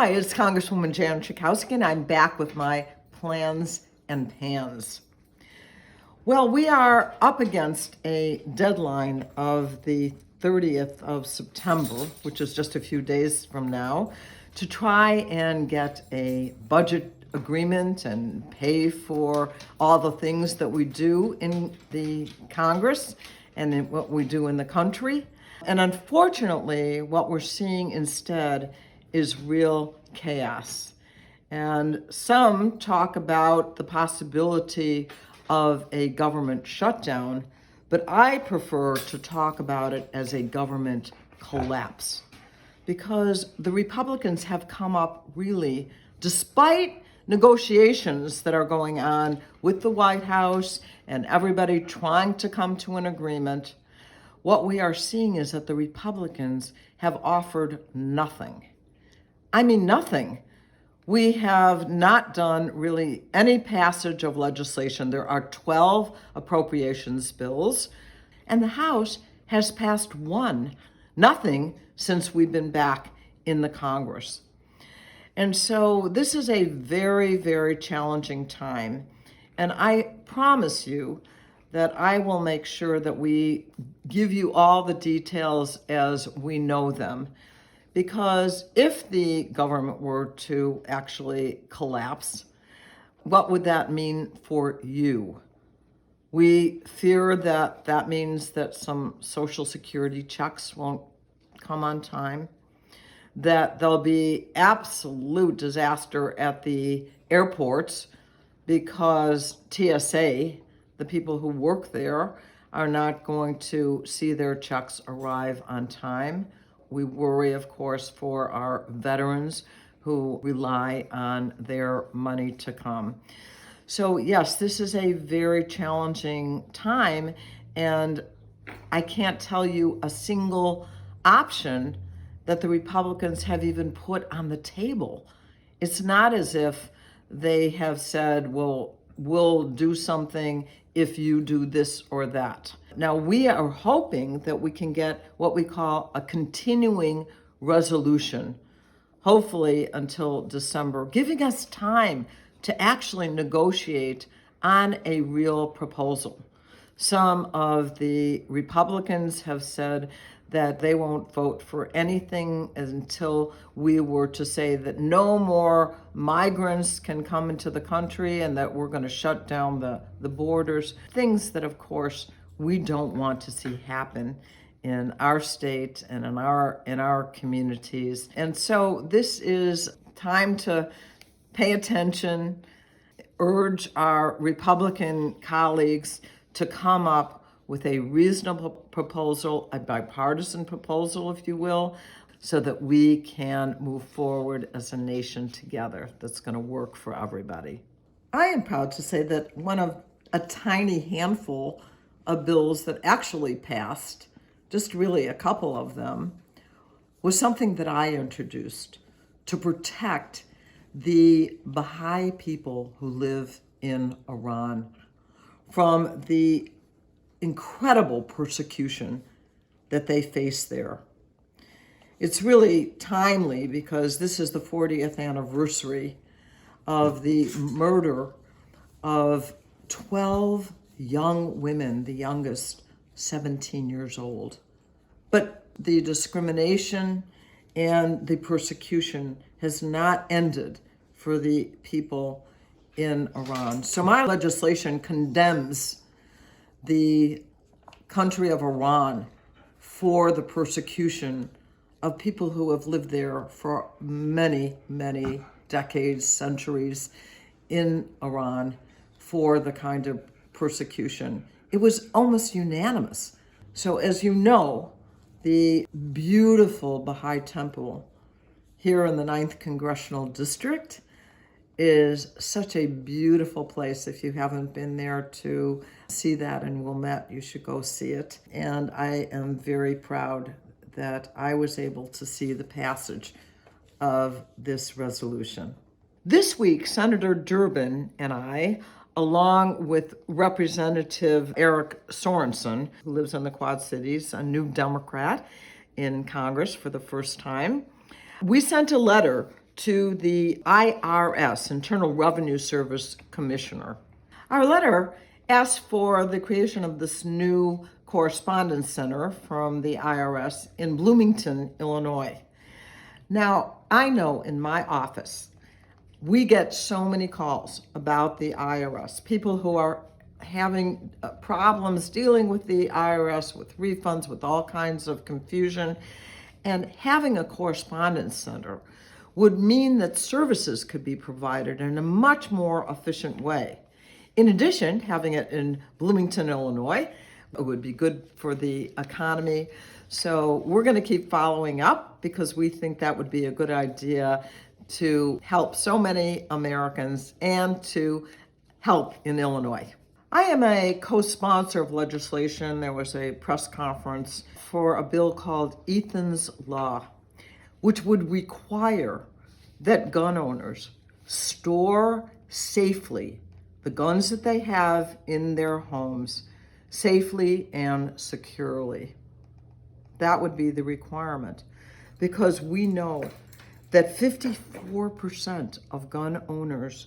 Hi, it's Congresswoman Jan Schakowsky, and I'm back with my plans and pans. Well, we are up against a deadline of the 30th of September, which is just a few days from now, to try and get a budget agreement and pay for all the things that we do in the Congress and in what we do in the country. And unfortunately, what we're seeing instead is real chaos. And some talk about the possibility of a government shutdown, but I prefer to talk about it as a government collapse. Because the Republicans have come up really, despite negotiations that are going on with the White House and everybody trying to come to an agreement, what we are seeing is that the Republicans have offered nothing. I mean, nothing. We have not done really any passage of legislation. There are 12 appropriations bills, and the House has passed one. Nothing since we've been back in the Congress. And so this is a very, very challenging time. And I promise you that I will make sure that we give you all the details as we know them. Because if the government were to actually collapse, what would that mean for you? We fear that that means that some Social Security checks won't come on time, that there'll be absolute disaster at the airports because TSA, the people who work there, are not going to see their checks arrive on time. We worry, of course, for our veterans who rely on their money to come. So yes, this is a very challenging time, and I can't tell you a single option that the Republicans have even put on the table. It's not as if they have said, well, we'll do something if you do this or that. Now, we are hoping that we can get what we call a continuing resolution, hopefully until December, giving us time to actually negotiate on a real proposal. Some of the Republicans have said that they won't vote for anything until we were to say that no more migrants can come into the country and that we're going to shut down the borders. Things that, of course, we don't want to see happen in our state and in our communities. And so this is time to pay attention, urge our Republican colleagues to come up with a reasonable proposal, a bipartisan proposal, if you will, so that we can move forward as a nation together that's going to work for everybody. I am proud to say that one of a tiny handful of bills that actually passed, just really a couple of them, was something that I introduced to protect the Bahai people who live in Iran from the incredible persecution that they face there. It's really timely because this is the 40th anniversary of the murder of 12 young women, the youngest 17 years old. But the discrimination and the persecution has not ended for the people in Iran. So my legislation condemns the country of Iran for the persecution of people who have lived there for many, many decades, centuries in Iran for the kind of persecution. It was almost unanimous. So as you know, the beautiful Baha'i temple here in the 9th Congressional District is such a beautiful place. If you haven't been there to see that in Wilmette, you should go see it. And I am very proud that I was able to see the passage of this resolution. This week, Senator Durbin and I, along with Representative Eric Sorensen, who lives in the Quad Cities, a new Democrat in Congress for the first time, we sent a letter to the IRS, Internal Revenue Service Commissioner. Our letter asked for the creation of this new Correspondence Center from the IRS in Bloomington, Illinois. Now, I know in my office, we get so many calls about the IRS, people who are having problems dealing with the IRS, with refunds, with all kinds of confusion. And having a correspondence center would mean that services could be provided in a much more efficient way. In addition, having it in Bloomington, Illinois, it would be good for the economy. So we're going to keep following up because we think that would be a good idea to help so many Americans and to help in Illinois. I am a co-sponsor of legislation. There was a press conference for a bill called Ethan's Law, which would require that gun owners store safely the guns that they have in their homes, safely and securely. That would be the requirement, because we know that 54% of gun owners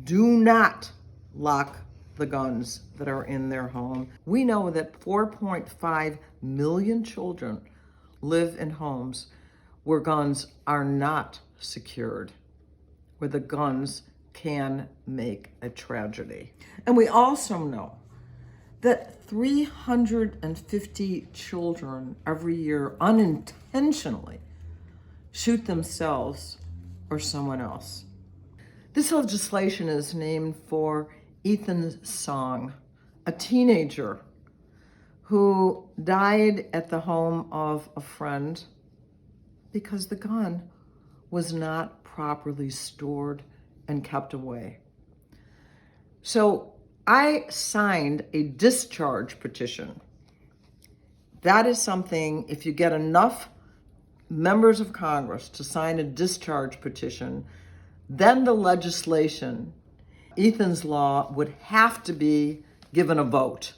do not lock the guns that are in their home. We know that 4.5 million children live in homes where guns are not secured, where the guns can make a tragedy. And we also know that 350 children every year unintentionally shoot themselves or someone else. This legislation is named for Ethan Song, a teenager who died at the home of a friend because the gun was not properly stored and kept away. So I signed a discharge petition. That is something, if you get enough members of Congress to sign a discharge petition, then the legislation, Ethan's Law, would have to be given a vote.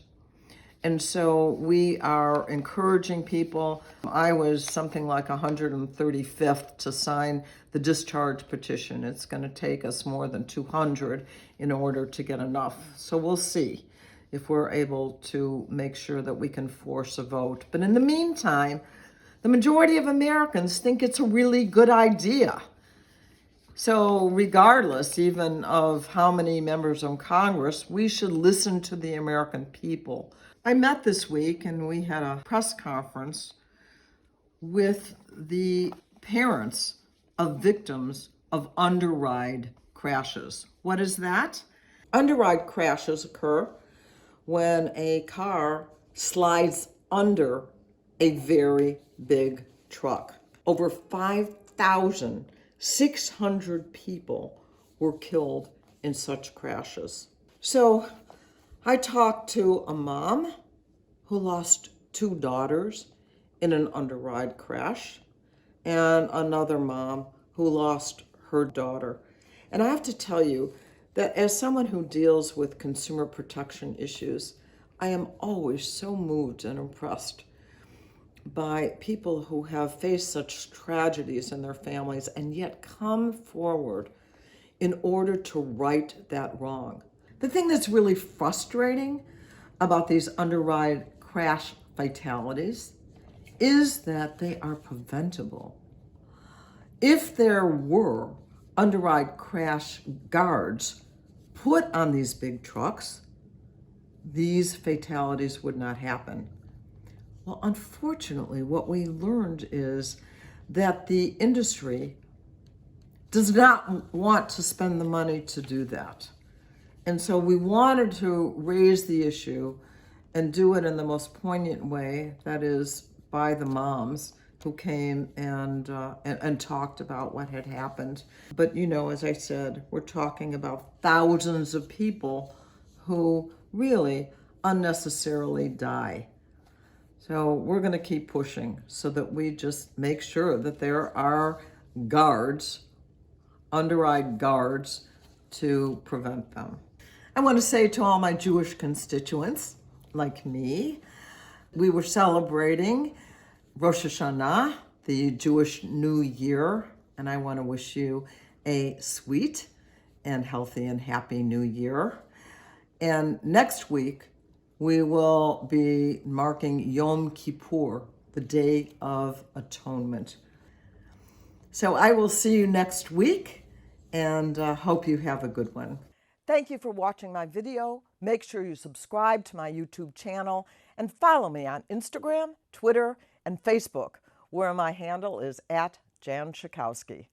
And so we are encouraging people. I was something like 135th to sign the discharge petition. It's going to take us more than 200 in order to get enough. So we'll see if we're able to make sure that we can force a vote. But in the meantime, the majority of Americans think it's a really good idea. So regardless even of how many members of Congress, we should listen to the American people. I met this week and we had a press conference with the parents of victims of underride crashes. What is that? Underride crashes occur when a car slides under a very big truck. Over 5,600 people were killed in such crashes. So I talked to a mom who lost 2 daughters in an underride crash and another mom who lost her daughter. And I have to tell you that as someone who deals with consumer protection issues, I am always so moved and impressed by people who have faced such tragedies in their families and yet come forward in order to right that wrong. The thing that's really frustrating about these underride crash fatalities is that they are preventable. If there were underride crash guards put on these big trucks, these fatalities would not happen. Well, unfortunately, what we learned is that the industry does not want to spend the money to do that. And so we wanted to raise the issue and do it in the most poignant way, that is by the moms who came and talked about what had happened. But you know, as I said, we're talking about thousands of people who really unnecessarily die. So we're going to keep pushing so that we just make sure that there are guards, underride guards, to prevent them. I want to say to all my Jewish constituents, like me, we were celebrating Rosh Hashanah, the Jewish New Year, and I want to wish you a sweet and healthy and happy new year. And next week, we will be marking Yom Kippur, the Day of Atonement. So I will see you next week, and hope you have a good one. Thank you for watching my video. Make sure you subscribe to my YouTube channel and follow me on Instagram, Twitter, and Facebook, where my handle is @Jan Schakowsky.